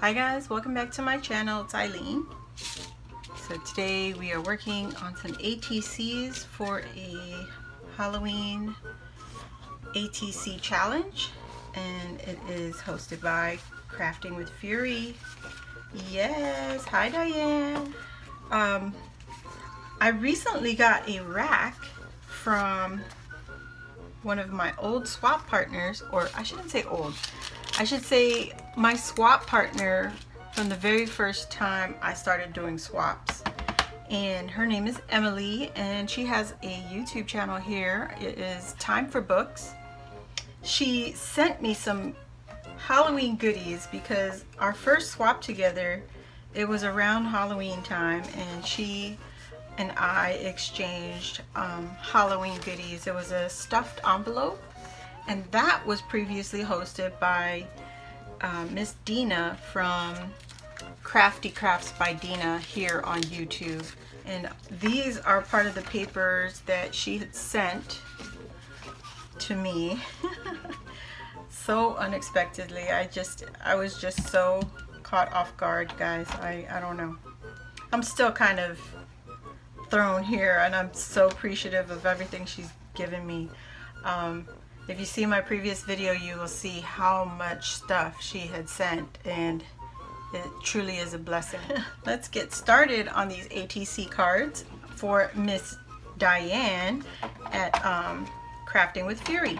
Hi guys, welcome back to my channel. It's Eileen. So today we are working on some ATCs for a Halloween ATC challenge, and it is hosted by Crafting with Fury. Yes, hi Diane. I recently got a rack from one of my old swap partners, or I shouldn't say old, I should say my swap partner from the very first time I started doing swaps. And her name is Emily, and she has a YouTube channel here. It is Time for Books. She sent me some Halloween goodies because our first swap together, it was around Halloween time, and she and I exchanged Halloween goodies. It was a stuffed envelope, and that was previously hosted by Miss Dina from Crafty Crafts by Dina here on YouTube. And these are part of the papers that she had sent to me so unexpectedly. I was just so caught off guard, guys. I don't know. I'm still kind of thrown here, and I'm so appreciative of everything she's given me. If you see my previous video, you will see how much stuff she had sent, and it truly is a blessing. Let's get started on these ATC cards for Miss Diane at Crafting with Fury.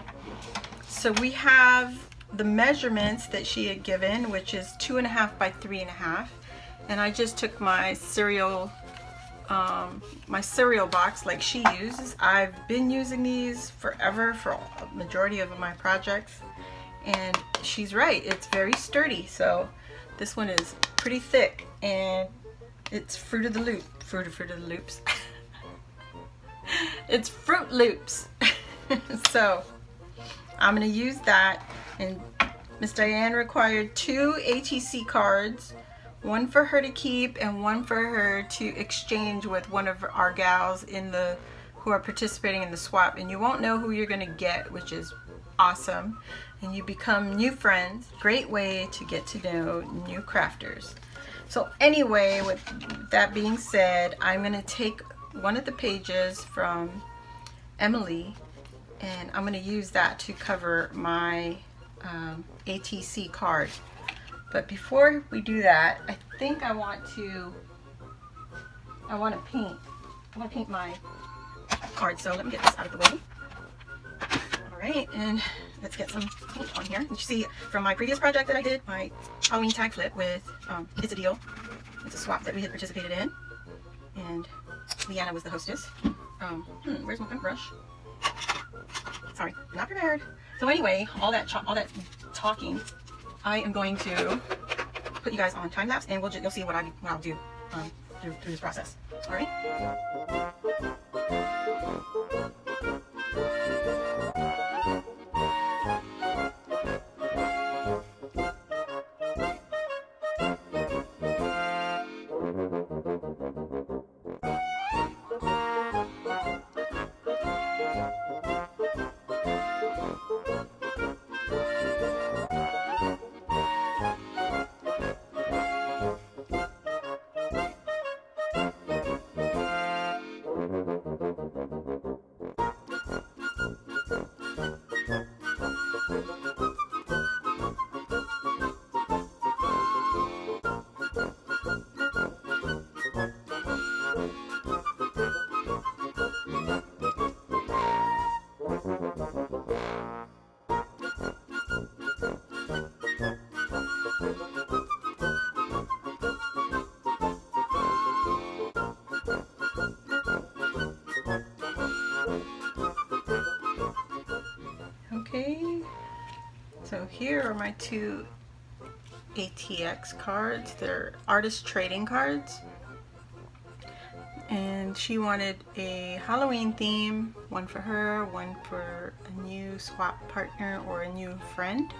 So we have the measurements that she had given, which is 2.5 by 3.5, and I just took my cereal box like she uses. I've been using these forever for a majority of my projects, and she's right, it's very sturdy. So this one is pretty thick, and it's Fruit of the Loops. It's Fruit Loops. So I'm going to use that, and Miss Diane required 2 ATC cards, one for her to keep and one for her to exchange with one of our gals who are participating in the swap. And you won't know who you're going to get, which is awesome, and you become new friends. Great way to get to know new crafters. So anyway, with that being said, I'm going to take one of the pages from Emily, and I'm going to use that to cover my ATC card. But before we do that, I think I want to paint my card. So let me get this out of the way. All right, and let's get some paint on here. You see from my previous project that I did, my Halloween tag flip with It's a Deal. It's a swap that we had participated in, and Leanna was the hostess. Where's my brush? Sorry, not prepared. So anyway, all that talking, I am going to put you guys on time lapse, and you'll see what I'll do through this process. All right. Okay, so here are my 2 ATX cards. They're artist trading cards, and she wanted a Halloween theme, one for her, one for a new swap partner or a new friend.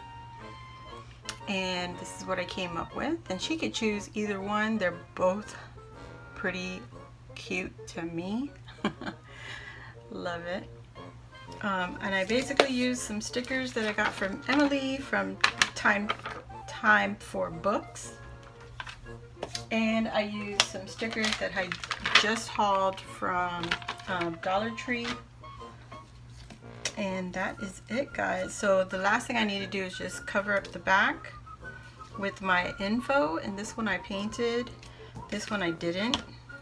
And this is what I came up with, and she could choose either one. They're both pretty cute to me. Love it. And I basically used some stickers that I got from Emily from Time for Books. And I used some stickers that I just hauled from Dollar Tree. And that is it, guys. So the last thing I need to do is just cover up the back with my info. And this one I painted, this one I didn't,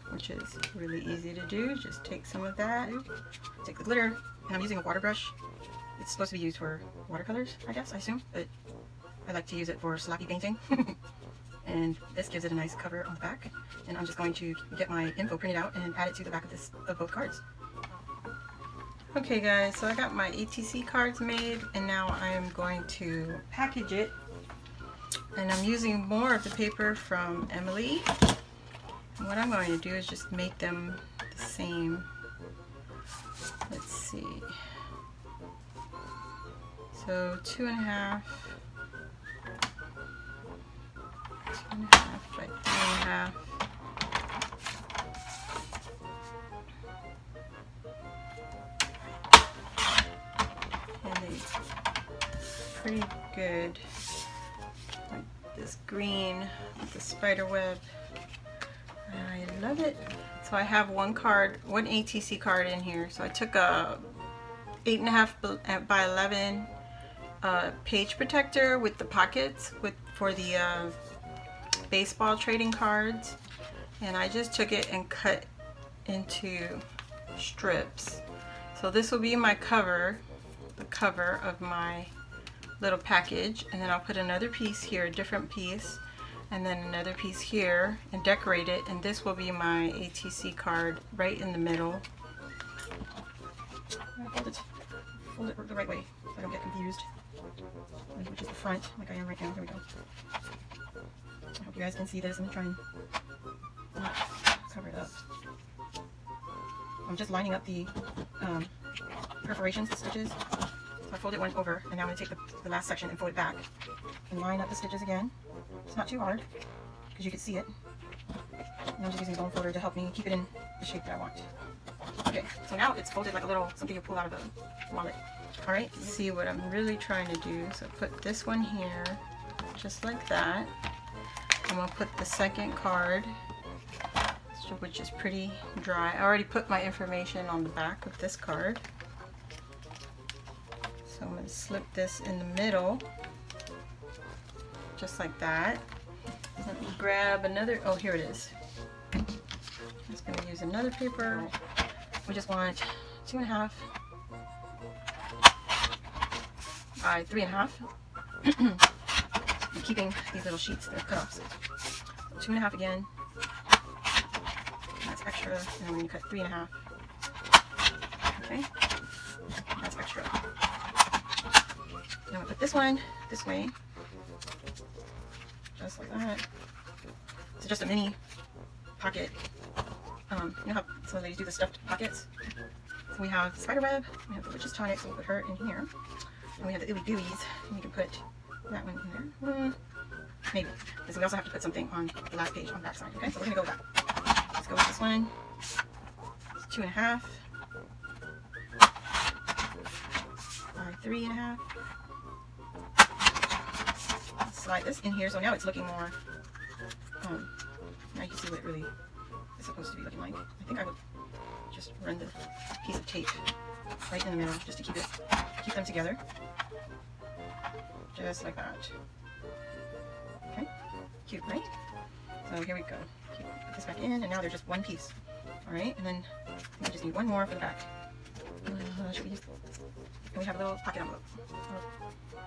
which is really easy to do. Just take some of that, take the glitter, and I'm using a water brush. It's supposed to be used for watercolors, I guess, I assume, but I like to use it for sloppy painting. And this gives it a nice cover on the back. And I'm just going to get my info printed out and add it to the back of both cards. Okay guys, so I got my ATC cards made, and now I am going to package it. And I'm using more of the paper from Emily. And what I'm going to do is just make them the same. Let's see. So 2.5 by 3.5. And they're pretty good. Like this green with the spider web. I love it. So I have one ATC card in here. So I took a 8.5 by 11 page protector with the pockets for the baseball trading cards, and I just took it and cut into strips. So this will be my cover, the cover of my little package, and then I'll put another piece here, a different piece, and then another piece here and decorate it, and this will be my ATC card right in the middle. Fold it the right way so I don't get confused, which is the front, like I am right now. Here we go. I hope you guys can see this. I'm trying to cover it up. I'm just lining up the perforations, the stitches. So I folded one over, and now I'm going to take the last section and fold it back and line up the stitches again. It's not too hard because you can see it. And I'm just using a bone folder to help me keep it in the shape that I want. Okay, so now it's folded like a little something you pull out of a wallet. Alright, see what I'm really trying to do. So put this one here, just like that. I'm going to put the second card, which is pretty dry. I already put my information on the back of this card. So I'm going to slip this in the middle, just like that. Let me grab another, oh here it is. I'm just going to use another paper. We just want 2.5 by 3.5. I'm keeping these little sheets, they're cut off. So 2.5 again. That's extra, and then we're going to cut 3.5. Okay, that's extra. Now I'm going to put this one this way, just like that. It's just a mini pocket. You know how some ladies do the stuffed pockets? So we have spiderweb, we have the witch's tonic, so we'll put her in here. And we have the ooey gooeys, and we can put that one in there. Maybe, because we also have to put something on the last page on the back side. Okay, so we're going to go with that. Let's go with this one. It's 2.5 by 3.5. Slide this in here, so now it's looking more, now you can see what it really is supposed to be looking like. I think I would just run the piece of tape right in the middle just to keep them together. Just like that. Okay, cute, right? So here we go. Put this back in, and now they're just one piece. Alright, and then I think we just need one more for the back. Should we use, and we have a little pocket envelope,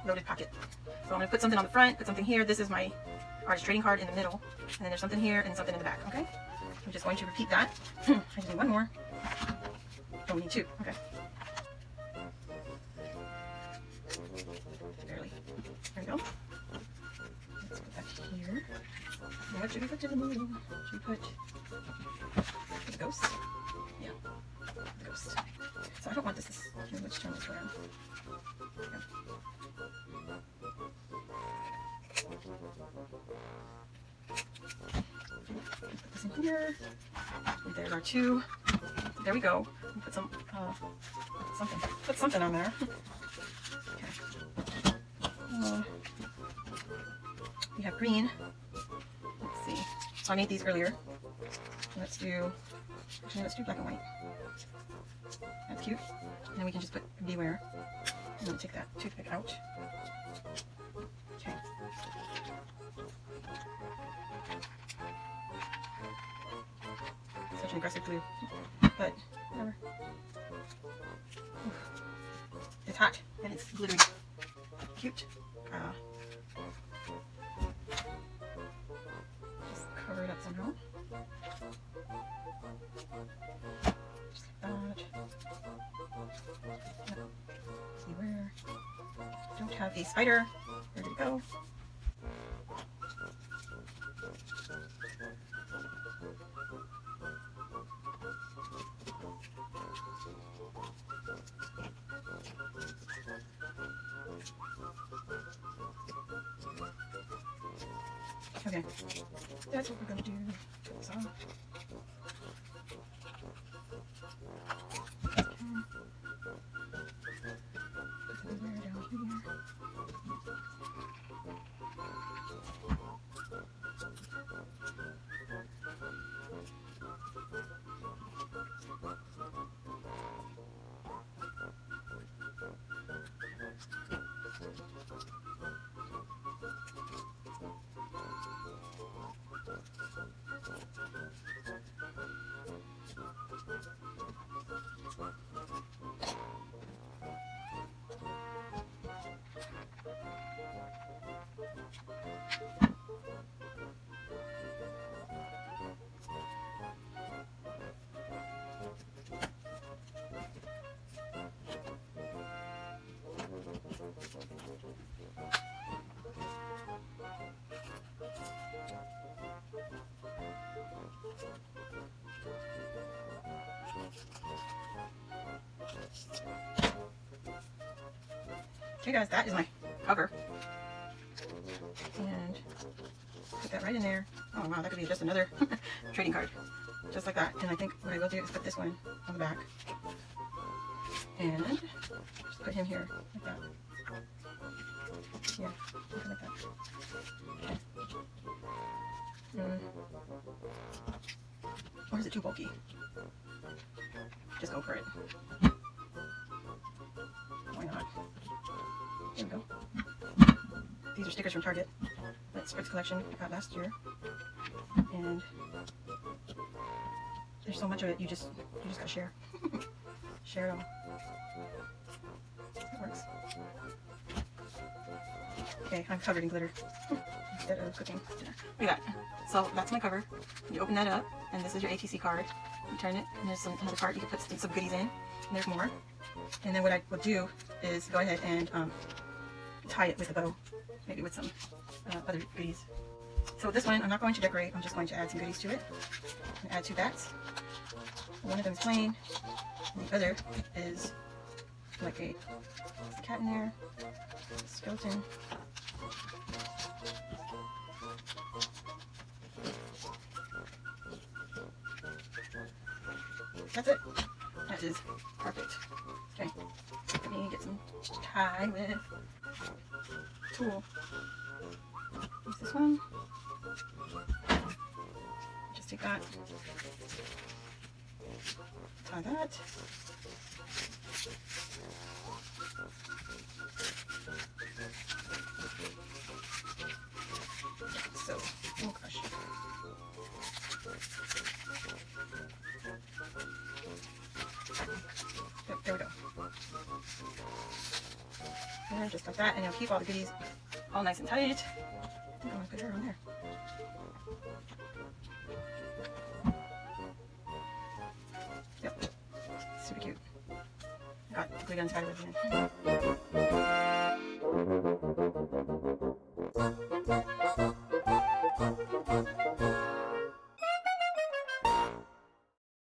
a loaded pocket. So I'm going to put something on the front, put something here. This is my artist trading card in the middle, and then there's something here and something in the back. Okay, I'm just going to repeat that. I just need one more. Oh, we need two. Okay. Barely. There we go. Let's put that here. And what should we put in the middle? Should we put the ghost? Yeah, the ghost. So I don't want this. Here, let's turn this around. Yeah. Put this in here. And there's our two. There we go. Put some Put something on there. Okay. We have green. Let's see. So I made these earlier. Let's do black and white. That's cute. And then we can just put beware. I'm going to take that toothpick out. Okay. Such an aggressive glue. But whatever. Oof. It's hot and it's glittery. Cute. Just cover it up somehow. Just like that. Beware. Don't have a spider. Where did it go? Okay, that's what we're going to do. Put this on. Okay. Put the beware down here. Okay guys, that is my cover. And put that right in there. Oh wow, that could be just another trading card. Just like that. And I think what I will do is put this one on the back. And just put him here, like that. Yeah, something like that. Okay. Or is it too bulky? Just go for it. Why not? There we go. These are stickers from Target. That's Spritz collection I got last year. And there's so much of it, you just gotta share. Share it all. That works. Okay, I'm covered in glitter instead of cooking dinner. We got. So that's my cover. You open that up, and this is your ATC card. You turn it, and there's another card you can put some goodies in. And there's more. And then what I will do is go ahead and tie it with a bow, maybe with some other goodies. So this one, I'm not going to decorate. I'm just going to add some goodies to it. And add two bats. One of them is plain, and the other is like a cat in there, a skeleton. That's it. That is perfect. Okay, let me get some tie with tool. Use this one. Just take that. Tie that. So, oh gosh. Yep, there we go. And just like that, and it'll keep all the goodies all nice and tight. I think I'm gonna put her on there. Yep, super cute. Got the glue gun spider with me.